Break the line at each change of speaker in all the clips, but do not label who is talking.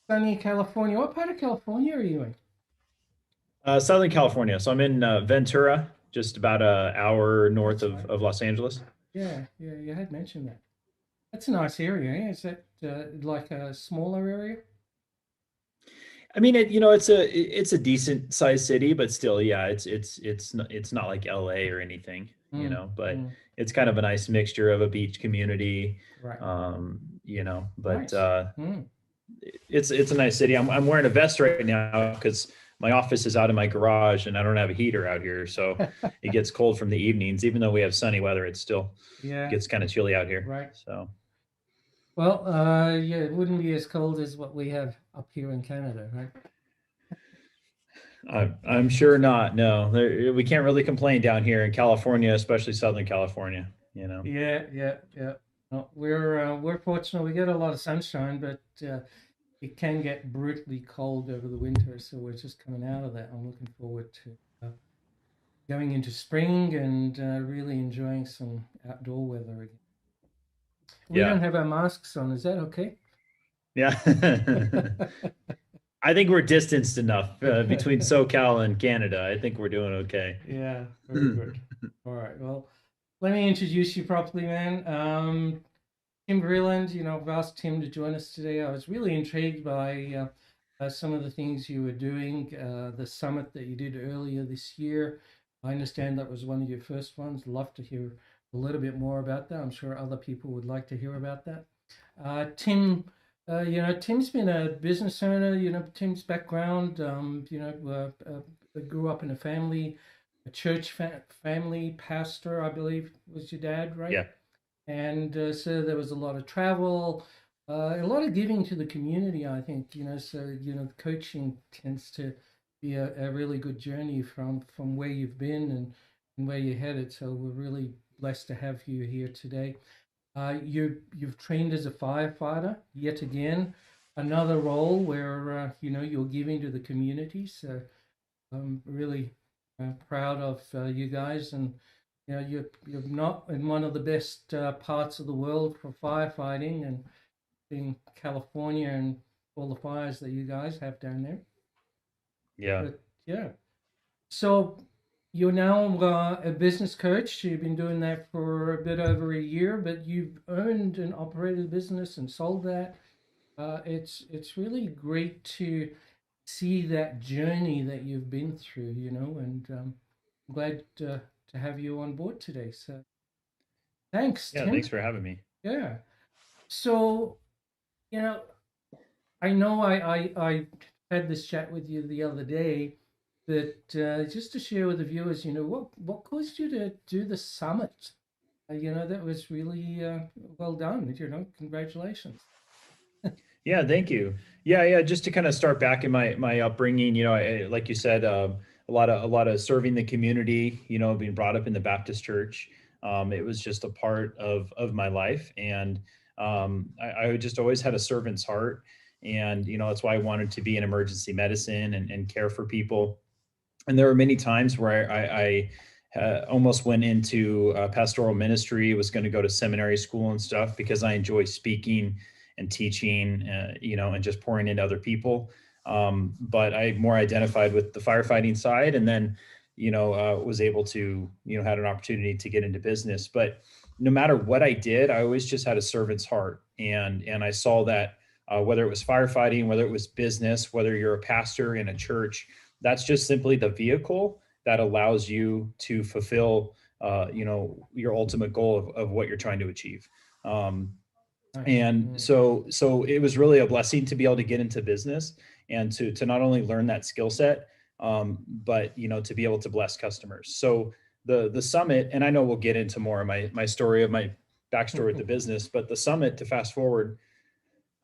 Sunny California. What part of California are you in?
Southern California. So I'm in Ventura, just about an hour north
That's
of,
right.
of Los Angeles.
Yeah, yeah, you had mentioned that. That's a nice area, eh? Is that like a smaller area?
I mean, it's a decent sized city, but still, yeah, it's not like LA or anything,
Mm,
but
mm,
it's kind of a nice mixture of a beach community,
right.
but
Nice. Mm.
it's a nice city. I'm wearing a vest right now because my office is out in my garage and I don't have a heater out here, so it gets cold from the evenings. Even though we have sunny weather, it still
Yeah,
gets kind of chilly out here.
right.
So.
Well, yeah, it wouldn't be as cold as what we have up here in Canada, right?
I'm sure not. No, we can't really complain down here in California, especially Southern California.
Yeah, yeah, yeah. No, we're fortunate. We get a lot of sunshine, but it can get brutally cold over the winter. So we're just coming out of that. I'm looking forward to going into spring and really enjoying some outdoor weather again. We don't
Yeah,
have our masks on. Is that okay?
yeah. I think we're distanced enough between SoCal and Canada. I think we're doing okay.
Yeah, very good. All right. Well, let me introduce you properly, man. Tim Vreeland, I've asked Tim to join us today. I was really intrigued by some of the things you were doing, the summit that you did earlier this year. I understand that was one of your first ones. Love to hear a little bit more about that. I'm sure other people would like to hear about that. Tim, Tim's been a business owner. Tim's background, grew up in a family, a church family pastor, I believe was your dad, right?
Yeah,
And so there was a lot of travel, a lot of giving to the community, I think, so, coaching tends to be a really good journey from where you've been and where you're headed. So we're really blessed to have you here today. You've trained as a firefighter yet again, another role where, you're giving to the community. So I'm really proud of you guys, and you're not in one of the best parts of the world for firefighting, and in California and all the fires that you guys have down there.
yeah.
But yeah, so you're now a business coach. You've been doing that for a bit over a year, but you've owned and operated a business and sold that. It's really great to see that journey that you've been through, and I'm glad to have you on board today. So thanks,
Yeah, thanks
Tim.
for having me.
Yeah. So, you know, I know I had this chat with you the other day, but just to share with the viewers, what caused you to do the summit? That was really well done. Congratulations.
Yeah, thank you. Yeah, yeah. Just to kind of start back in my upbringing, like you said, a lot of serving the community. Being brought up in the Baptist church, it was just a part of my life, and I just always had a servant's heart, and that's why I wanted to be in emergency medicine and care for people. And there were many times where I almost went into pastoral ministry, was going to go to seminary school and stuff because I enjoy speaking and teaching, and just pouring into other people. But I more identified with the firefighting side, and then, was able to, had an opportunity to get into business. But no matter what I did, I always just had a servant's heart, and I saw that whether it was firefighting, whether it was business, whether you're a pastor in a church, that's just simply the vehicle that allows you to fulfill, your ultimate goal of what you're trying to achieve. Um,
Nice.
and
Mm.
so it was really a blessing to be able to get into business and to not only learn that skill set, but to be able to bless customers. So the summit, and I know we'll get into more of my story of my backstory with the business, but the summit, to fast forward,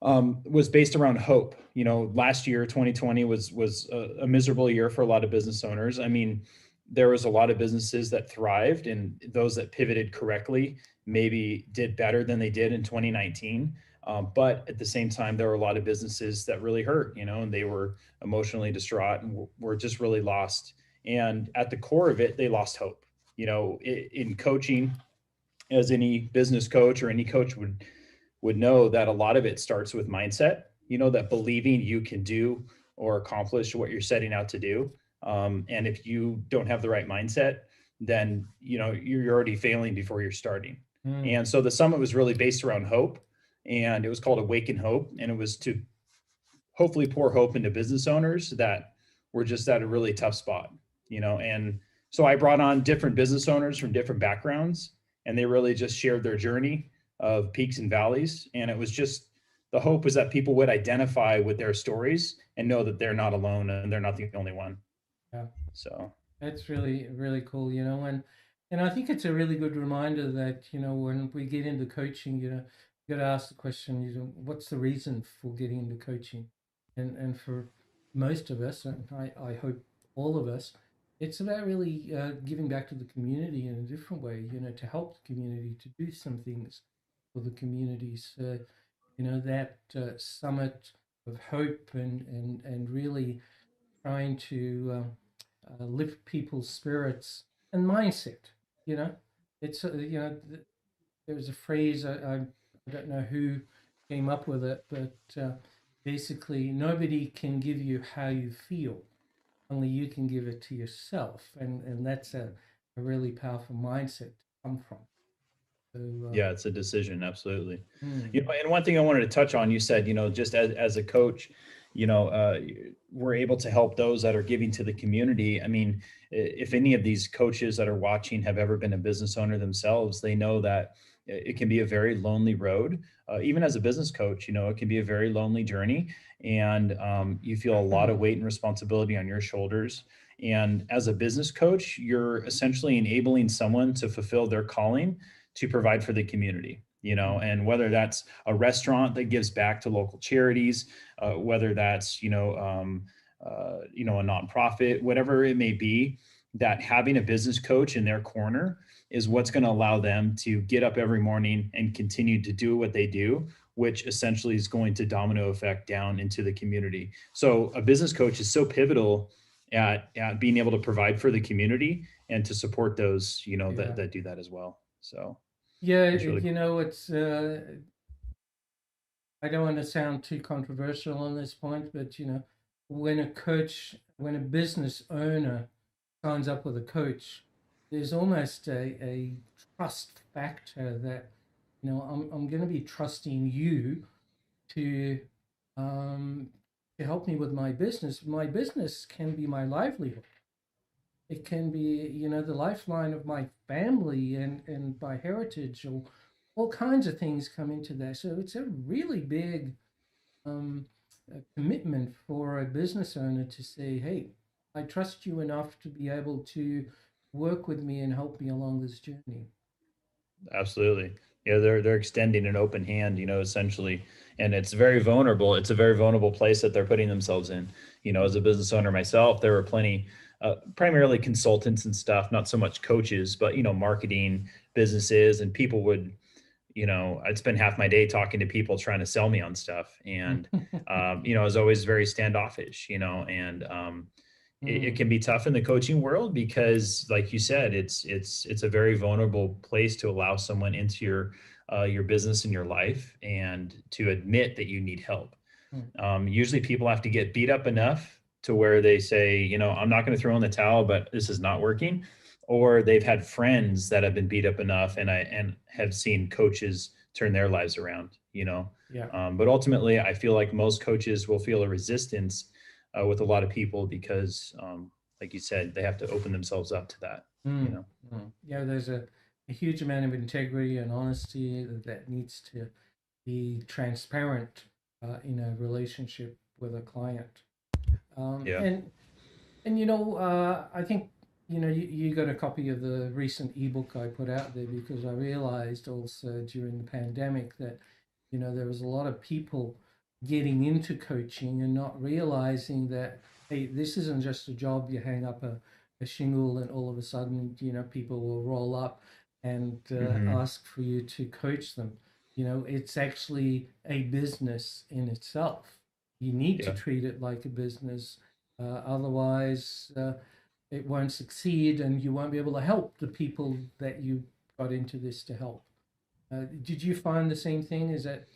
was based around hope. Last year, 2020 was a miserable year for a lot of business owners. I mean, there was a lot of businesses that thrived, and those that pivoted correctly maybe did better than they did in 2019. But at the same time, there were a lot of businesses that really hurt, and they were emotionally distraught and were just really lost. And at the core of it, they lost hope. In coaching, as any business coach or any coach would know, that a lot of it starts with mindset. that believing you can do or accomplish what you're setting out to do. And if you don't have the right mindset, then you're already failing before you're starting.
Mm.
And so the summit was really based around hope, and it was called Awaken Hope, and it was to hopefully pour hope into business owners that were just at a really tough spot. And so I brought on different business owners from different backgrounds, and they really just shared their journey of peaks and valleys. And it was just, the hope was that people would identify with their stories and know that they're not alone and they're not the only one.
Yeah.
So
That's really, really cool, and I think it's a really good reminder that, when we get into coaching, you got to ask the question, what's the reason for getting into coaching? And for most of us, and I hope all of us, it's about really giving back to the community in a different way, to help the community, to do some things for the communities. That summit of hope and really trying to lift people's spirits and mindset. You know, it's there's a phrase I don't know who came up with it, but basically nobody can give you how you feel, only you can give it to yourself, and that's a really powerful mindset to come from. So
yeah, it's a decision, absolutely.
mm,
And one thing I wanted to touch on, you said, just as a coach, we're able to help those that are giving to the community. I mean, if any of these coaches that are watching have ever been a business owner themselves, they know that it can be a very lonely road. Even as a business coach, it can be a very lonely journey, and you feel a lot of weight and responsibility on your shoulders. And as a business coach, you're essentially enabling someone to fulfill their calling to provide for the community.
mm,
And whether that's a restaurant that gives back to local charities, whether that's a nonprofit, whatever it may be, that having a business coach in their corner is what's going to allow them to get up every morning and continue to do what they do, which essentially is going to domino effect down into the community. So a business coach is so pivotal at being able to provide for the community and to support those
yeah,
that do that as well. So
yeah.
it's really cool.
It's I don't want to sound too controversial on this point, but when a business owner signs up with a coach, there's almost a trust factor that, I'm going to be trusting you to um, to help me with my business. My business can be my livelihood. It can be, the lifeline of my family and my heritage, or all kinds of things come into that. So it's a really big um, a commitment for a business owner to say, "Hey, I trust you enough to be able to work with me and help me along this journey."
Absolutely. Yeah, they're extending an open hand, essentially. And it's very vulnerable. It's a very vulnerable place that they're putting themselves in. As a business owner myself, there were plenty, primarily consultants and stuff, not so much coaches, but marketing businesses, and people would, I'd spend half my day talking to people trying to sell me on stuff. And I was always very standoffish, and it
Mm,
can be tough in the coaching world because, like you said, it's a very vulnerable place to allow someone into your business and your life, and to admit that you need help.
mm,
Usually people have to get beat up enough to where they say, I'm not going to throw in the towel, but this is not working. Or they've had friends that have been beat up enough, and have seen coaches turn their lives around.
yeah.
But ultimately, I feel like most coaches will feel a resistance with a lot of people because, like you said, they have to open themselves up to that. You
Mm,
know.
Yeah, there's a huge amount of integrity and honesty that needs to be transparent in a relationship with a client. Um,
Yeah.
and I think you got a copy of the recent ebook I put out there, because I realized also during the pandemic that there was a lot of people getting into coaching and not realizing that, hey, this isn't just a job. You hang up a shingle and all of a sudden people will roll up and
Hmm.
ask for you to coach them. It's actually a business in itself. You need to
Yeah.
treat it like a business, otherwise it won't succeed, and you won't be able to help the people that you got into this to help. Did you find the same thing? Is that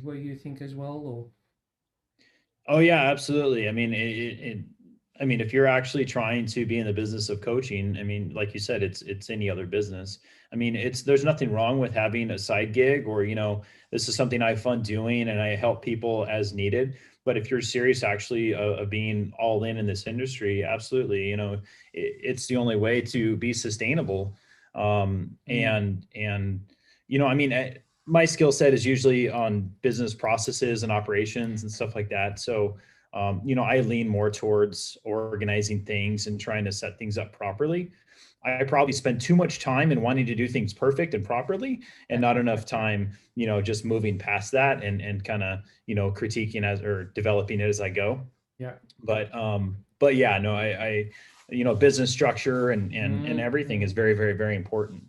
what you think as well, or?
Oh yeah, absolutely. I mean, I mean, if you're actually trying to be in the business of coaching, I mean, like you said, it's any other business. I mean, it's there's nothing wrong with having a side gig, or this is something I have fun doing and I help people as needed. But if you're serious actually of being all in this industry, absolutely, it's the only way to be sustainable.
Mm,
And I mean, my skill set is usually on business processes and operations and stuff like that. So, I lean more towards organizing things and trying to set things up properly. I probably spend too much time in wanting to do things perfect and properly, and not enough time, just moving past that and kind of, critiquing as or developing it as I go.
yeah.
But yeah, no, business structure and
Mm,
everything is
mm,
very, very, very important.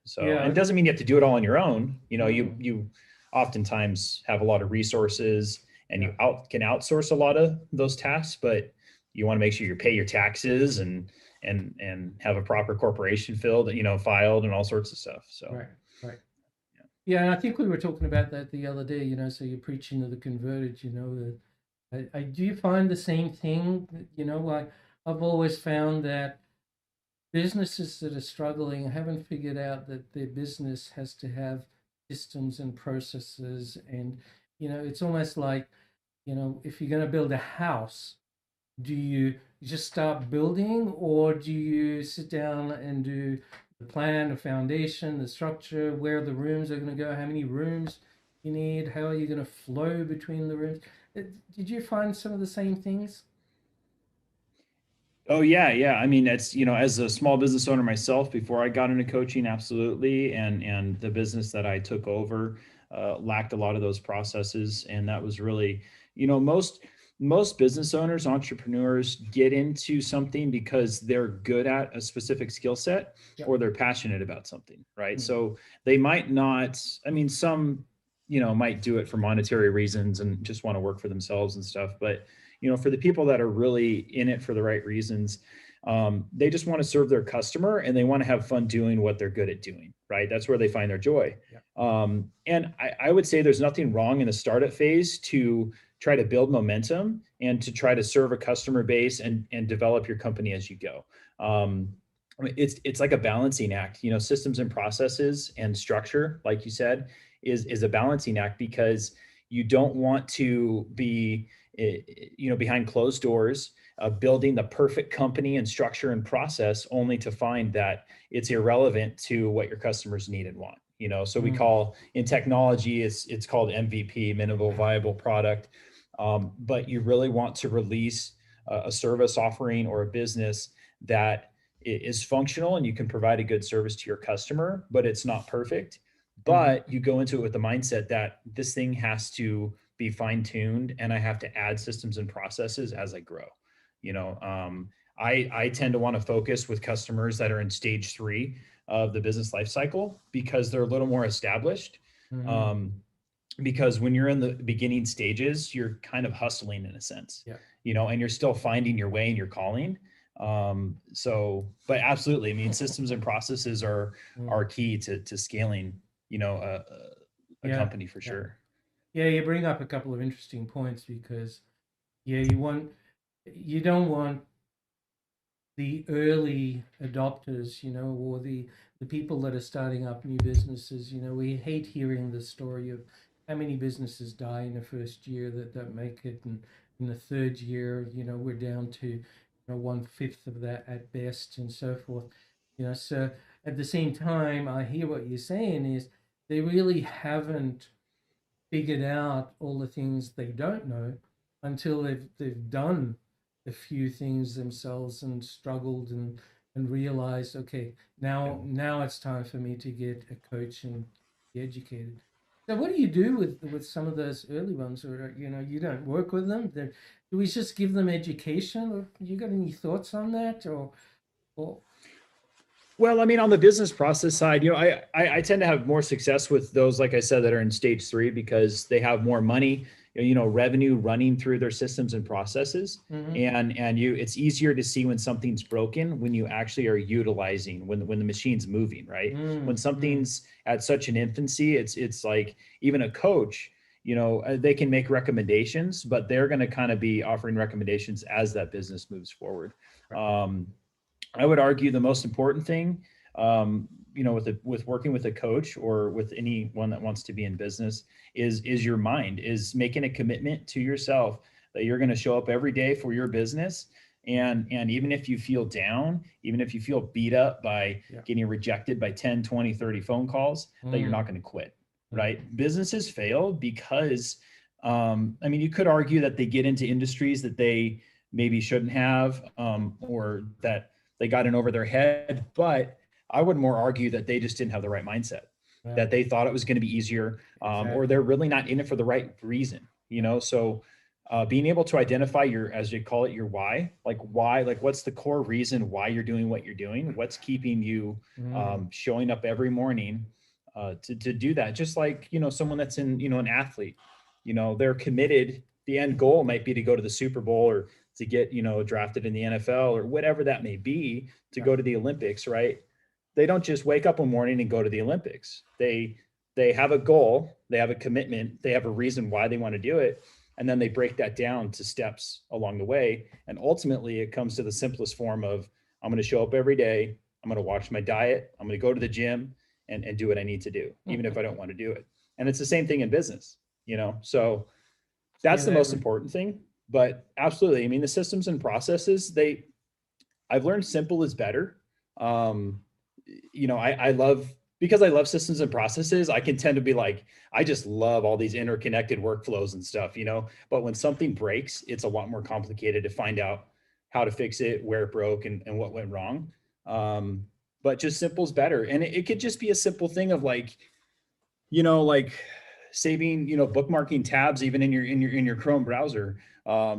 So, and
yeah.
it doesn't mean you have to do it all on your own. You
Mm,
you oftentimes have a lot of resources, and
yeah.
you can outsource a lot of those tasks, but you want to make sure you pay your taxes and have a proper corporation filed and all sorts of stuff. So
Right. Right. Yeah, and I think we were talking about that the other day. So you're preaching to the converted. That I do you find the same thing. I've always found that businesses that are struggling haven't figured out that their business has to have systems and processes, and it's almost like, if you're going to build a house, do you just start building, or do you sit down and do the plan, the foundation, the structure, where the rooms are going to go, how many rooms you need, how are you going to flow between the rooms? Did you find some of the same things?
Oh yeah, yeah. I mean, it's as a small business owner myself, before I got into coaching, absolutely, and the business that I took over lacked a lot of those processes, and that was really, most business owners, entrepreneurs get into something because they're good at a specific skill set
Yep.
or they're passionate about something, right?
Mm,
So they might not. I mean, some might do it for monetary reasons and just want to work for themselves and stuff, but for the people that are really in it for the right reasons, they just want to serve their customer and they want to have fun doing what they're good at doing, right? That's where they find their joy.
yeah.
And I would say there's nothing wrong in the startup phase to try to build momentum and to try to serve a customer base and develop your company as you go. I mean, it's like a balancing act. Systems and processes and structure, like you said, is a balancing act, because you don't want to be behind closed doors, building the perfect company and structure and process, only to find that it's irrelevant to what your customers need and want. So we
Mm,
call in technology, it's called MVP, minimal viable product. But you really want to release a service offering or a business that is functional and you can provide a good service to your customer, but it's not perfect.
mhm,
But you go into it with the mindset that this thing has to be fine tuned, and I have to add systems and processes as I grow. You know, I tend to want to focus with customers that are in stage 3 of the business life cycle, because they're a little more established.
mhm,
Um, because when you're in the beginning stages, you're kind of hustling in a sense,
yeah.
and you're still finding your way and your calling. So, but absolutely, I mean, systems and processes are
Mm,
key to scaling, a
yeah.
company for
Yeah.
sure.
Yeah, you bring up a couple of interesting points because, yeah, you don't want the early adopters, or the people that are starting up new businesses. We hate hearing the story of how many businesses die in the first year that don't make it, and in the third year, we're down to, 1/5 of that at best, and so forth. So at the same time, I hear what you're saying is they really haven't figured out all the things they don't know until they've done a few things themselves and struggled and realized, okay, now it's time for me to get a coach and be educated. So what do you do with some of those early ones, or you don't work with them? Do we just give them education, or you got any thoughts on that, or
Well, I mean, on the business process side, I tend to have more success with those, like I said, that are in stage 3, because they have more money, revenue running through their systems and processes.
mm-hmm,
And it's easier to see when something's broken when you actually are utilizing, when the machine's moving, right? When
mm-hmm,
something's at such an infancy, it's like even a coach, they can make recommendations, but they're going to kind of be offering recommendations as that business moves forward. Um, I would argue the most important thing, with working with a coach or with anyone that wants to be in business is your mind, is making a commitment to yourself that you're going to show up every day for your business. And even if you feel down, even if you feel beat up by
Yeah.
getting rejected by 10, 20, 30 phone calls, that you're not going to quit, right? Businesses fail because, you could argue that they get into industries that they maybe shouldn't have, or that they got in over their head. But I would more argue that they just didn't have the right mindset,
Yeah.
that they thought it was going to be easier, or
Exactly.
they're really not in it for the right reason, So being able to identify your, as you call it, your why, like what's the core reason why you're doing what you're doing? What's keeping you showing up every morning to do that? Just like, someone that's an athlete, they're committed. The end goal might be to go to the Super Bowl or to get, drafted in the NFL or whatever that may be, to
Yeah.
go to the Olympics, right? They don't just wake up one morning and go to the Olympics. They have a goal, they have a commitment, they have a reason why they want to do it, and then they break that down to steps along the way. And ultimately, it comes to the simplest form of, I'm going to show up every day, I'm going to watch my diet, I'm going to go to the gym and do what I need to do, even if I don't want to do it. And it's the same thing in business, So
Yeah,
that's the
that
most important thing. But absolutely, the systems and processes, I've learned simple is better. Um, I love, because I love systems and processes, I can tend to be like, I just love all these interconnected workflows and stuff, but when something breaks, it's a lot more complicated to find out how to fix it, where it broke, and what went wrong. But just simple is better. And it could just be a simple thing of like, like saving, bookmarking tabs, even in your Chrome browser. How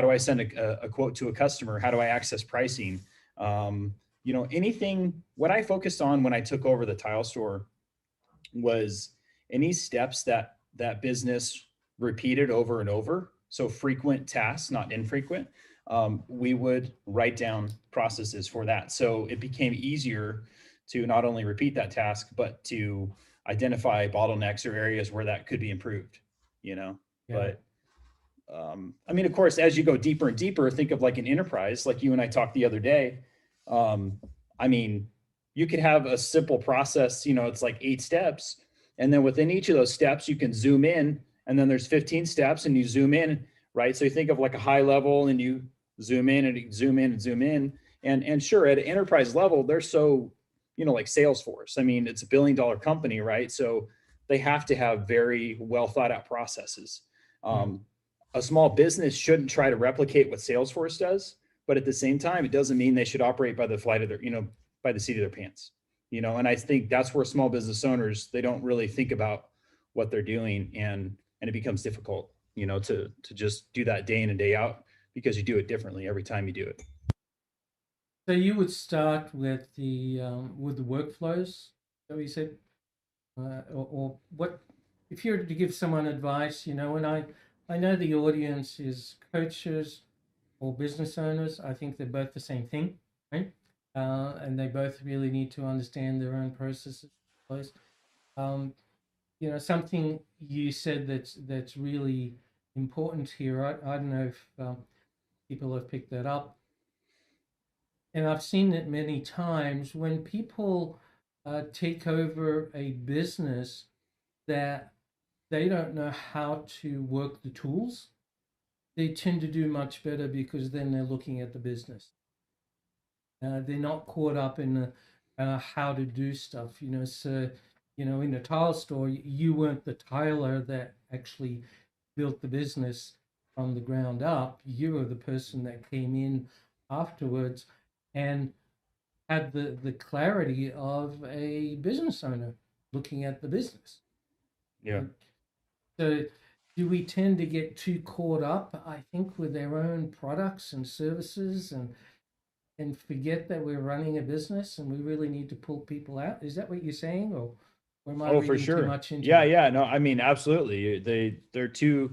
do I send a quote to a customer? How do I access pricing? Anything. What I focused on when I took over the tile store was any steps that business repeated over and over. So frequent tasks, not infrequent. We would write down processes for that. So it became easier to not only repeat that task, but to identify bottlenecks or areas where that could be improved,
yeah.
but of course, as you go deeper and deeper, think of like an enterprise, like you and I talked the other day. Um, I mean, you could have a simple process, it's like 8 steps. And then within each of those steps, you can zoom in, and then there's 15 steps and you zoom in, right? So you think of like a high level and you zoom in and zoom in and zoom in. And sure, at an enterprise level, they're so, like Salesforce. It's a $1 billion company, right? So they have to have very well thought out processes.
Mm.
A small business shouldn't try to replicate what Salesforce does, but at the same time, it doesn't mean they should operate by the flight of their, by the seat of their pants, and I think that's where small business owners, they don't really think about what they're doing, and it becomes difficult, to just do that day in and day out, because you do it differently every time you do it.
So you would start with the workflows that we said, or what if you were to give someone advice, and I know the audience is coaches or business owners. I think they're both the same thing, right? And they both really need to understand their own processes. Um, something you said that's really important here. I don't know if people have picked that up, and I've seen it many times when people take over a business that they don't know how to work the tools. They tend to do much better because then they're looking at the business. They're not caught up in how to do stuff, So, in a tile store, you weren't the tiler that actually built the business from the ground up. You were the person that came in afterwards and had the clarity of a business owner looking at the business.
Yeah.
So, do we tend to get too caught up, I think, with our own products and services and forget that we're running a business and we really need to pull people out? Is that what you're saying, or am I
Oh, for
reading too
sure.
much into
Yeah,
it?
yeah. No, absolutely. They're too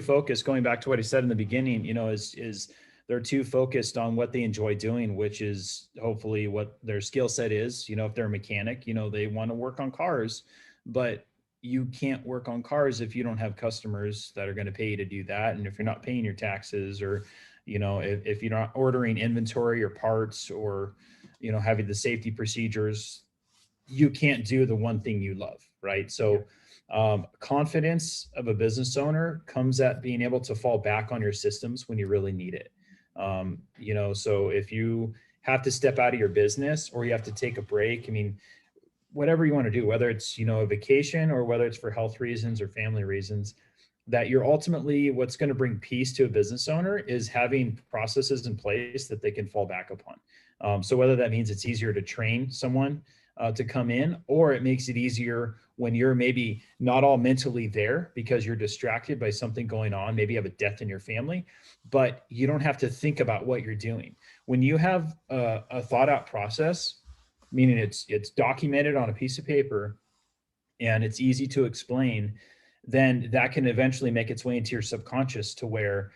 focused. Going back to what he said in the beginning, is they're too focused on what they enjoy doing, which is hopefully what their skill set is. If they're a mechanic, they want to work on cars, but you can't work on cars if you don't have customers that are going to pay you to do that. And if you're not paying your taxes, or, if you're not ordering inventory or parts, or, having the safety procedures, you can't do the one thing you love, right?
Yeah.
So, confidence of a business owner comes at being able to fall back on your systems when you really need it. So if you have to step out of your business, or you have to take a break, I mean, whatever you want to do, whether it's, a vacation, or whether it's for health reasons or family reasons, that you're ultimately, what's going to bring peace to a business owner is having processes in place that they can fall back upon. So whether that means it's easier to train someone to come in, or it makes it easier when you're maybe not all mentally there because you're distracted by something going on. Maybe you have a death in your family, but you don't have to think about what you're doing. When you have a thought out process, meaning it's documented on a piece of paper and it's easy to explain, then that can eventually make its way into your subconscious to where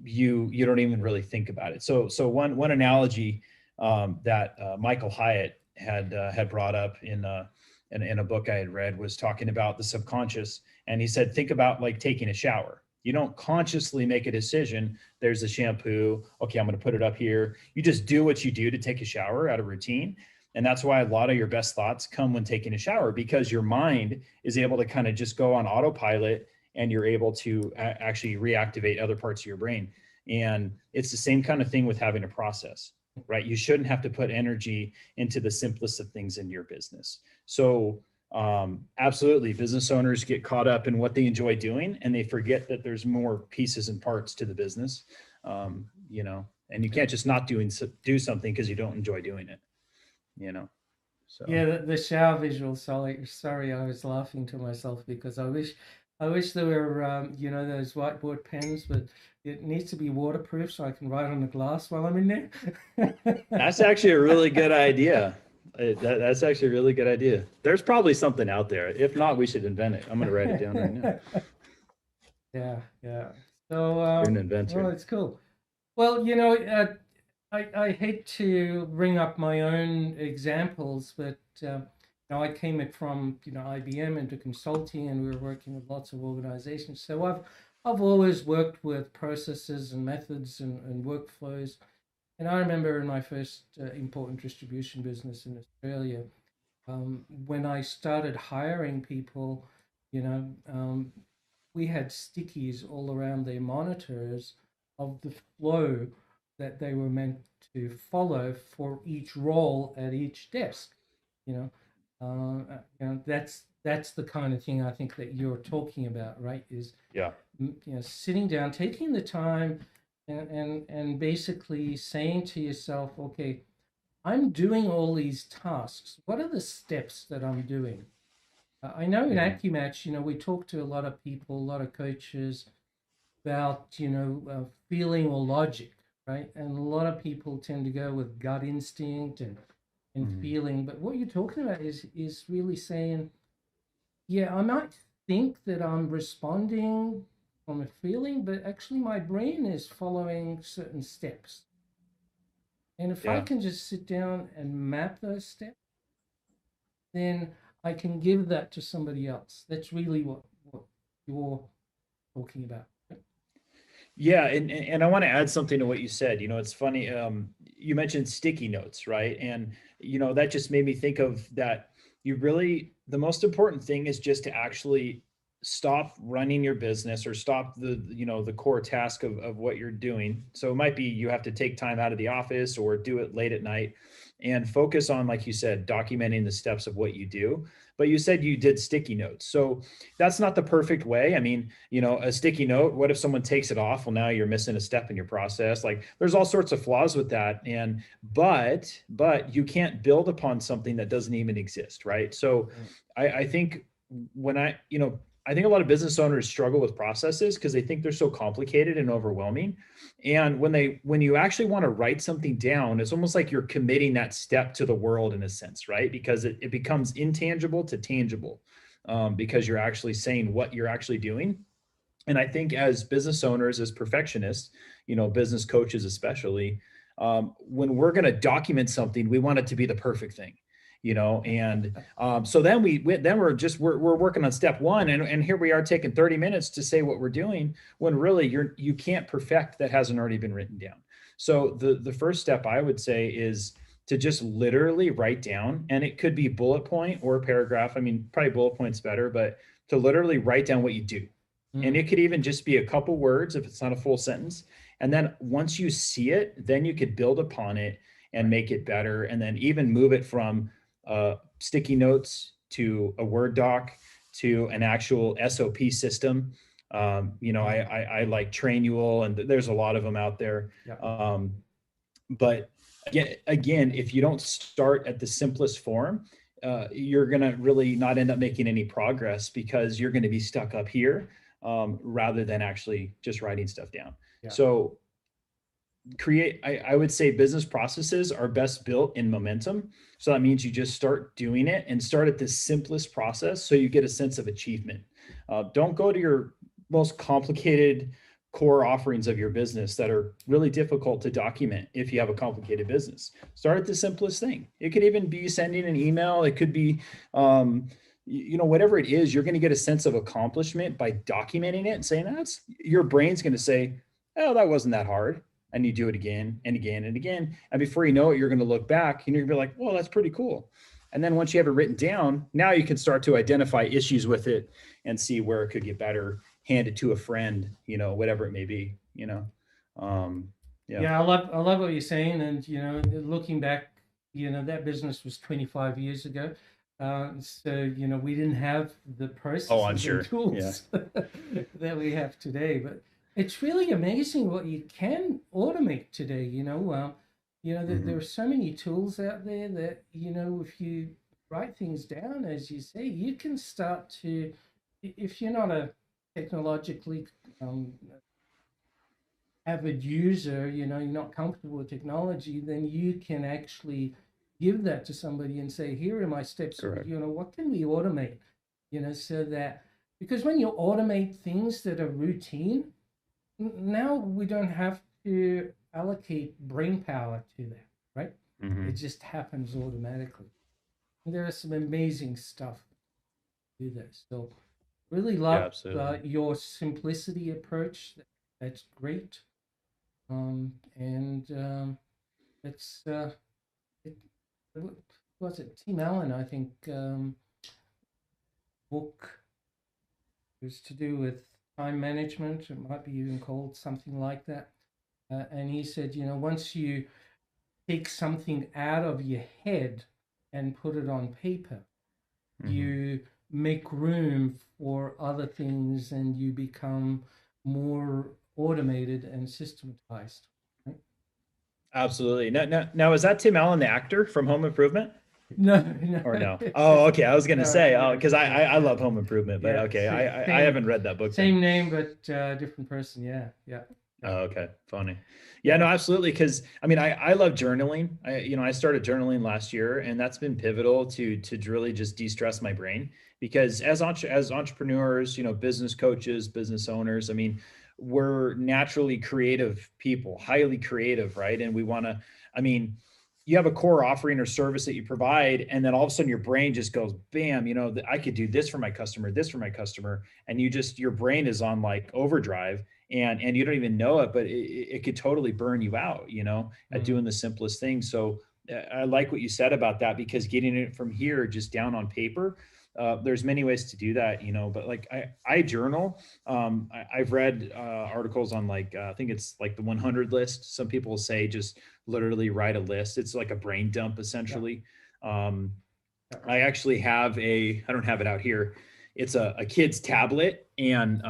you don't even really think about it. So one analogy that Michael Hyatt had brought up in a book I had read was talking about the subconscious, and he said, think about like taking a shower. You don't consciously make a decision. There's a shampoo. Okay, I'm going to put it up here. You just do what you do to take a shower out of routine. And that's why a lot of your best thoughts come when taking a shower, because your mind is able to kind of just go on autopilot, and you're able to actually reactivate other parts of your brain. And it's the same kind of thing with having a process, right? You shouldn't have to put energy into the simplest of things in your business. So absolutely, business owners get caught up in what they enjoy doing, and they forget that there's more pieces and parts to the business. And you can't just not do something because you don't enjoy doing it, you know? So.
Yeah, the shower visual. Sorry, I was laughing to myself because I wish there were, those whiteboard pens, but it needs to be waterproof so I can write on the glass while I'm in there.
That's actually a really good idea. That's actually a really good idea. There's probably something out there. If not, we should invent it. I'm going to write it down right now.
Yeah, yeah. So,
You're an
well,
inventor.
it's cool. Well, I hate to bring up my own examples, but I came it from IBM into consulting, and we were working with lots of organizations. So I've always worked with processes and methods and workflows. And I remember in my first important distribution business in Australia, when I started hiring people, you know, um, we had stickies all around their monitors of the flow that they were meant to follow for each role at each desk. You know, that's the kind of thing I think that you're talking about, right? Is
Yeah.
sitting down, taking the time, and basically saying to yourself, okay, I'm doing all these tasks. What are the steps that I'm doing? I know in
Mhm.
AccuMatch, we talk to a lot of people, a lot of coaches about, feeling or logic, right? And a lot of people tend to go with gut instinct and
Mhm.
feeling. But what you're talking about is really saying, yeah, I might think that I'm responding from a feeling, but actually my brain is following certain steps. And if I
Yeah.
can just sit down and map those steps, then I can give that to somebody else. That's really what you're talking about.
Yeah, and I want to add something to what you said. It's funny. You mentioned sticky notes, right? And that just made me think of that. The most important thing is just to actually stop running your business, or stop the core task of what you're doing. So it might be you have to take time out of the office, or do it late at night, and focus on, like you said, documenting the steps of what you do. But you said you did sticky notes. So that's not the perfect way. I mean, a sticky note, what if someone takes it off? Well, now you're missing a step in your process. Like, there's all sorts of flaws with that. But you can't build upon something that doesn't even exist, right? So I think when I think a lot of business owners struggle with processes because they think they're so complicated and overwhelming. And when you actually want to write something down, it's almost like you're committing that step to the world in a sense, right? Because it becomes intangible to tangible, because you're actually saying what you're actually doing. And I think as business owners, as perfectionists, business coaches especially, when we're going to document something, we want it to be the perfect thing. and so then we're working on step one, and here we are taking 30 minutes to say what we're doing when really you can't perfect that hasn't already been written down. So the first step I would say is to just literally write down, and it could be bullet point or paragraph. I mean, probably bullet point's better, but to literally write down what you do. And it could even just be a couple words if it's not a full sentence. And then once you see it, then you could build upon it and make it better. And then even move it from sticky notes to a Word doc to an actual SOP system. I like Trainual, and there's a lot of them out there.
Yeah.
But again, if you don't start at the simplest form, you're going to really not end up making any progress because you're going to be stuck up here rather than actually just writing stuff down.
Yeah.
So I would say business processes are best built in momentum. So that means you just start doing it and start at the simplest process so you get a sense of achievement. Don't go to your most complicated core offerings of your business that are really difficult to document if you have a complicated business. Start at the simplest thing. It could even be sending an email. It could be, whatever it is, you're going to get a sense of accomplishment by documenting it and saying your brain's going to say, oh, that wasn't that hard. And you do it again and again and again. And before you know it, you're going to look back and you're going to be like, well, that's pretty cool. And then once you have it written down, now you can start to identify issues with it and see where it could get better, hand it to a friend, whatever it may be,
Yeah, I love what you're saying. And, looking back, that business was 25 years ago. So, we didn't have the processes and tools that we have today. But it's really amazing what you can automate today. There are so many tools out there that, if you write things down, as you say, you can start to, if you're not a technologically avid user, you're not comfortable with technology, then you can actually give that to somebody and say, here are my steps.
Correct.
What can we automate? So that, because when you automate things that are routine, now we don't have to allocate brain power to that, right?
Mm-hmm.
It just happens automatically. And there are some amazing stuff to do this. So really love your simplicity approach. That's great. It's it, was it Tim Allen, I think, book was to do with time management. It might be even called something like that. And he said, once you take something out of your head and put it on paper, you make room for other things and you become more automated and systematized. Right?
Absolutely. Now, is that Tim Allen, the actor from Home Improvement?
No.
Or no? Oh, okay. I was going to say, because I love Home Improvement, but okay. I haven't read that book.
Same name, but different person. Yeah.
Oh, okay. Funny. Yeah, no, absolutely. Because I love journaling. I started journaling last year, and that's been pivotal to really just de-stress my brain. Because as entrepreneurs, business coaches, business owners, we're naturally creative people, highly creative, right? And we want to, you have a core offering or service that you provide, and then all of a sudden your brain just goes, bam, I could do this for my customer, and your brain is on like overdrive, and you don't even know it, but it could totally burn you out, at doing the simplest things. So I like what you said about that, because getting it from here just down on paper, there's many ways to do that, but like I journal. I've read articles on I think it's like the 100 list. Some people say just literally write a list. It's like a brain dump essentially. I actually have I don't have it out here. It's a kid's tablet, and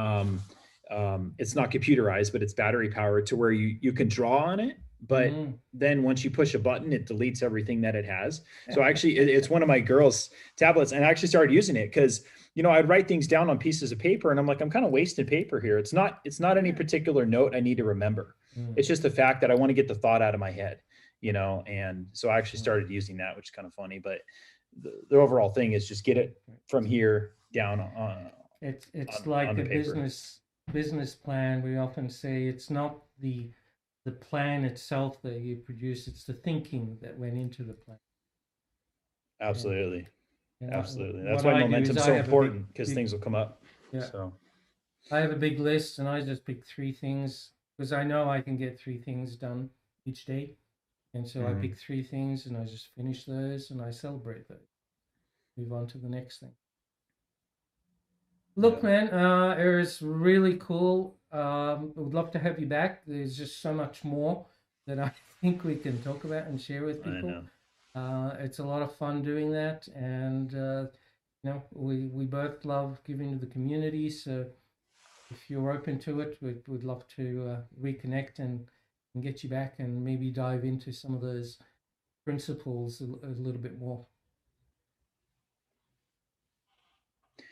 it's not computerized, but it's battery powered to where you can draw on it. But then once you push a button, it deletes everything that it has. So actually it's one of my girls' tablets, and I actually started using it because, I'd write things down on pieces of paper, and I'm like, I'm kind of wasting paper here. It's not any particular note I need to remember. It's just the fact that I want to get the thought out of my head, and so I actually started using that, which is kind of funny, but the overall thing is just get it from here down on.
It's like a business plan. We often say it's not the plan itself that you produce, it's the thinking that went into the plan.
Absolutely.
And
Absolutely. That's
what
why
I do is
momentum's
I
so
have a big,
important, because
big,
things will come up.
yeah,
So,
I have a big list, and I just pick three things because I know I can get three things done each day. And so I
mhm.
pick three things and I just finish those and I celebrate those. Move on to the next thing. Look,
Yeah,
man, it was really cool. I would love to have you back. There's just so much more that I think we can talk about and share with
I
people.
know.
It's a lot of fun doing that, and we both love giving to the community. So if you're open to it, we'd love to reconnect and get you back and maybe dive into some of those principles a little bit more.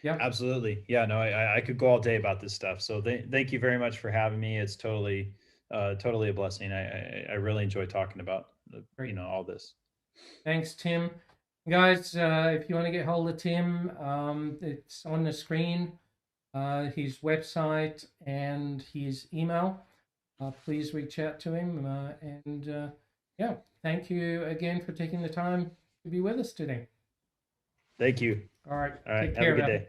Yeah.
Absolutely. Yeah, no, I could go all day about this stuff. So thank you very much for having me. It's totally a blessing. I really enjoy talking about
Great.
all this.
Thanks, Tim. Guys, if you want to get hold of Tim, it's on the screen, his website and his email. Please reach out to him. Yeah, thank you again for taking the time to be with us today.
Thank you.
All right,
All right.
take
Have a
care
good
now.
day.